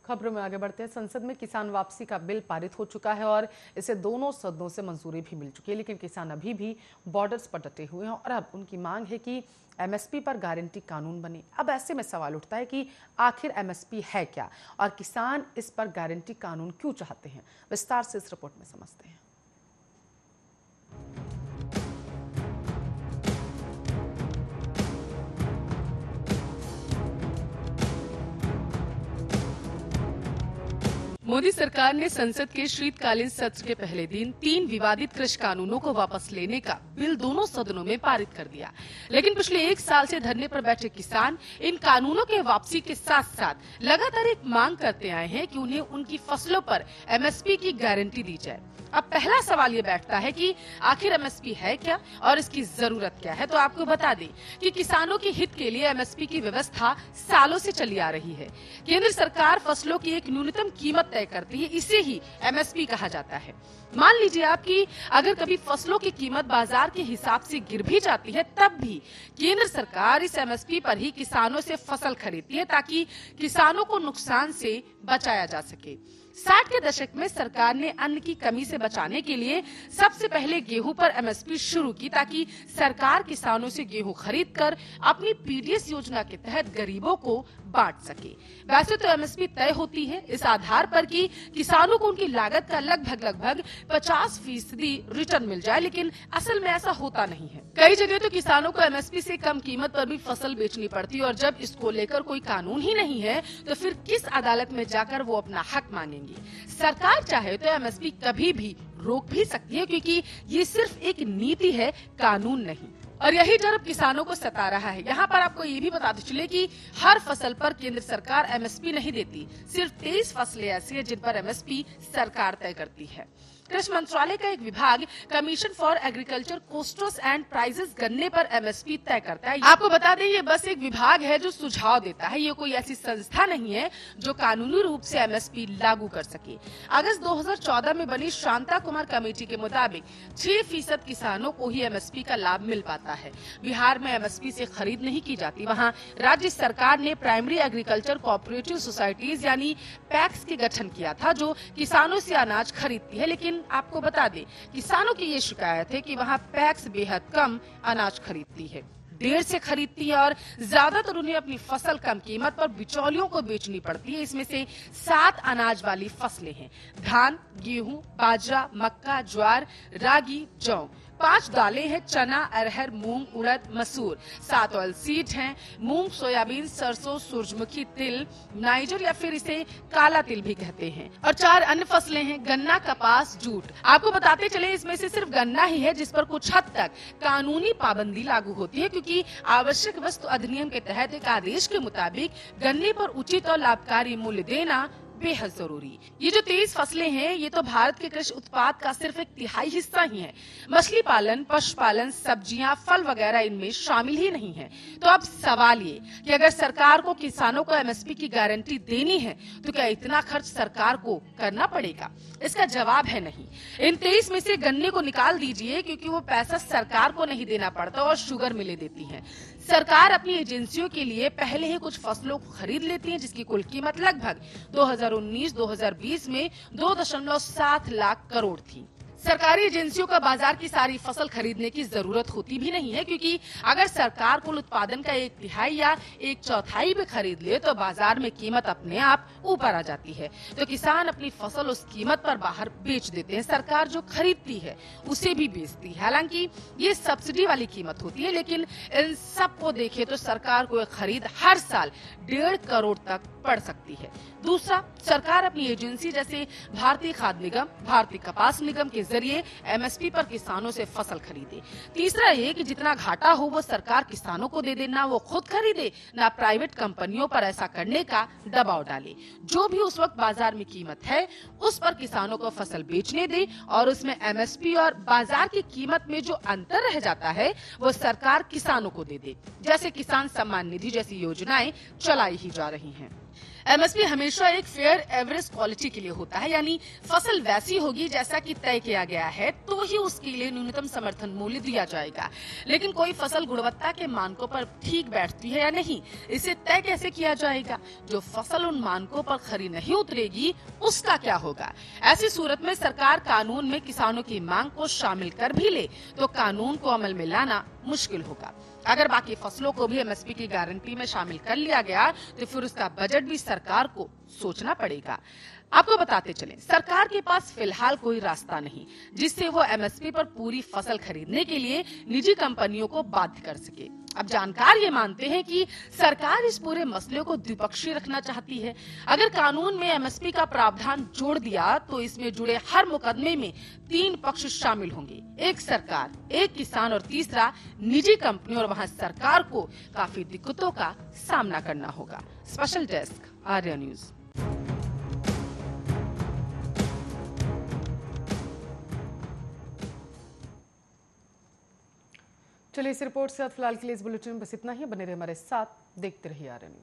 खबरों में आगे बढ़ते हैं। संसद में किसान वापसी का बिल पारित हो चुका है और इसे दोनों सदनों से मंजूरी भी मिल चुकी है, लेकिन किसान अभी भी बॉर्डर्स पर डटे हुए हैं और अब उनकी मांग है कि एमएसपी पर गारंटी कानून बने। अब ऐसे में सवाल उठता है कि आखिर एमएसपी है क्या और किसान इस पर गारंटी कानून क्यों चाहते हैं। विस्तार से इस रिपोर्ट में समझते हैं। मोदी सरकार ने संसद के शीतकालीन सत्र के पहले दिन 3 विवादित कृषि कानूनों को वापस लेने का बिल दोनों सदनों में पारित कर दिया। लेकिन पिछले 1 साल से धरने पर बैठे किसान इन कानूनों के वापसी के साथ साथ लगातार एक मांग करते आए हैं कि उन्हें उनकी फसलों पर एमएसपी की गारंटी दी जाए। अब पहला सवाल ये बैठता है कि आखिर एमएसपी है क्या और इसकी जरूरत क्या है। तो आपको बता दें कि किसानों के हित के लिए एमएसपी की व्यवस्था सालों से चली आ रही है। केंद्र सरकार फसलों की एक न्यूनतम कीमत तय करती है, इसे ही एमएसपी कहा जाता है। मान लीजिए आपकी अगर कभी फसलों की कीमत बाजार के हिसाब से गिर भी जाती है, तब भी केंद्र सरकार इस एमएसपी पर ही किसानों से फसल खरीदती है ताकि किसानों को नुकसान से बचाया जा सके। 60 के दशक में सरकार ने अन्न की कमी से बचाने के लिए सबसे पहले गेहूं पर एमएसपी शुरू की ताकि सरकार किसानों से गेहूं खरीदकर अपनी पीडीएस योजना के तहत गरीबों को बांट सके। वैसे तो एमएसपी तय होती है इस आधार पर कि किसानों को उनकी लागत का लगभग 50% रिटर्न मिल जाए, लेकिन असल में ऐसा होता नहीं है। कई जगह तो किसानों को एमएसपी से कम कीमत पर भी फसल बेचनी पड़ती है और जब इसको लेकर कोई कानून ही नहीं है तो फिर किस अदालत में जाकर वो अपना हक मांगेंगे। सरकार चाहे तो एमएसपी कभी भी रोक भी सकती है, क्योंकि ये सिर्फ एक नीति है, कानून नहीं। और यही डर अब किसानों को सता रहा है। यहाँ पर आपको ये भी बताते चले कि हर फसल पर केंद्र सरकार एमएसपी नहीं देती। सिर्फ 23 फसलें ऐसी है जिन पर एमएसपी सरकार तय करती है। कृषि मंत्रालय का एक विभाग commission for agriculture costs and prices गन्ने पर एमएसपी तय करता है। आपको बता दें ये बस एक विभाग है जो सुझाव देता है, ये कोई ऐसी संस्था नहीं है जो कानूनी रूप से एमएसपी लागू कर सके। अगस्त 2014 में बनी शांता कुमार कमेटी के मुताबिक 6% किसानों को ही एमएसपी का लाभ मिल पाता है। बिहार में एमएसपी से खरीद नहीं की जाती। वहाँ राज्य सरकार ने प्राइमरी एग्रीकल्चर कोऑपरेटिव सोसाइटीज यानी पैक्स के गठन किया था, जो किसानों से अनाज खरीदती है। लेकिन आपको बता दें किसानों की ये शिकायत है कि वहाँ पैक्स बेहद कम अनाज खरीदती है, देर से खरीदती है और ज्यादातर उन्हें अपनी फसल कम कीमत पर बिचौलियों को बेचनी पड़ती है। इसमें से 7 अनाज वाली फसलें हैं: धान, गेहूं, बाजरा, मक्का, ज्वार, रागी, जौ। 5 दालें हैं: चना, अरहर, मूंग, उड़द, मसूर। 7 ऑयल सीड हैं: मूंग, सोयाबीन, सरसों, सूरजमुखी तिल, नाइजर या फिर इसे काला तिल भी कहते हैं। और 4 अन्य फसलें हैं: गन्ना, कपास, जूट। आपको बताते चले इसमें से सिर्फ गन्ना ही है जिस पर कुछ हद तक कानूनी पाबंदी लागू होती है, क्योंकि आवश्यक वस्तु अधिनियम के तहत एक आदेश के मुताबिक गन्ने पर उचित और लाभकारी मूल्य देना बेहद जरूरी। ये जो 23 फसलें हैं ये तो भारत के कृषि उत्पाद का सिर्फ 1/3 हिस्सा ही है। मछली पालन, पशुपालन, सब्जियां, फल वगैरह इनमें शामिल ही नहीं है। तो अब सवाल ये कि अगर सरकार को किसानों को एमएसपी की गारंटी देनी है तो क्या इतना खर्च सरकार को करना पड़ेगा? इसका जवाब है नहीं। इन 23 में से गन्ने को निकाल दीजिए, क्योंकि वो पैसा सरकार को नहीं देना पड़ता और शुगर मिलें देती है। सरकार अपनी एजेंसियों के लिए पहले ही कुछ फसलों को खरीद लेती है जिसकी कुल कीमत लगभग 2019-2020 में 2.7 लाख करोड़ थी। सरकारी एजेंसियों का बाजार की सारी फसल खरीदने की जरूरत होती भी नहीं है, क्योंकि अगर सरकार कुल उत्पादन का 1/3 या 1/4 भी खरीद ले तो बाजार में कीमत अपने आप ऊपर आ जाती है। तो किसान अपनी फसल उस कीमत पर बाहर बेच देते हैं। सरकार जो खरीदती है उसे भी बेचती है। हालांकि ये सब्सिडी वाली कीमत होती है, लेकिन इन सब को देखे तो सरकार को खरीद हर साल 1.5 करोड़ तक पड़ सकती है। दूसरा, सरकार अपनी एजेंसी जैसे भारतीय खाद्य निगम, भारतीय कपास निगम के जरिए एमएसपी पर किसानों से फसल खरीदे। तीसरा ये कि जितना घाटा हो वो सरकार किसानों को दे दे, ना वो खुद खरीदे ना प्राइवेट कंपनियों पर ऐसा करने का दबाव डाले। जो भी उस वक्त बाजार में कीमत है उस पर किसानों को फसल बेचने दे और उसमें एमएसपी और बाजार की कीमत में जो अंतर रह जाता है वो सरकार किसानों को दे दे। जैसे किसान सम्मान निधि जैसी योजनाएं चलाई ही जा रही हैं। एमएसपी हमेशा एक फेयर एवरेज क्वालिटी के लिए होता है, यानी फसल वैसी होगी जैसा कि तय किया लिया गया है तो ही उसके लिए न्यूनतम समर्थन मूल्य दिया जाएगा। लेकिन कोई फसल गुणवत्ता के मानकों पर ठीक बैठती है या नहीं, इसे तय कैसे किया जाएगा? जो फसल उन मानकों पर खरी नहीं उतरेगी उसका क्या होगा? ऐसी सूरत में सरकार कानून में किसानों की मांग को शामिल कर भी ले तो कानून को अमल में लाना मुश्किल होगा। अगर बाकी फसलों को भी एमएसपी की गारंटी में शामिल कर लिया गया तो फिर उसका बजट भी सरकार को सोचना पड़ेगा। आपको बताते चलें, सरकार के पास फिलहाल कोई रास्ता नहीं जिससे वो एमएसपी पर पूरी फसल खरीदने के लिए निजी कंपनियों को बाध्य कर सके। अब जानकार ये मानते हैं कि सरकार इस पूरे मसले को द्विपक्षीय रखना चाहती है। अगर कानून में एमएसपी का प्रावधान जोड़ दिया तो इसमें जुड़े हर मुकदमे में 3 पक्ष शामिल होंगे, एक सरकार, एक किसान और तीसरा निजी कंपनी, और वहां सरकार को काफी दिक्कतों का सामना करना होगा। Special desk, Arya news. चलिए इस रिपोर्ट से फिलहाल के लिए इस बुलेटिन में बस इतना ही। बने रहे हमारे साथ, देखते रहिए आर्या न्यूज।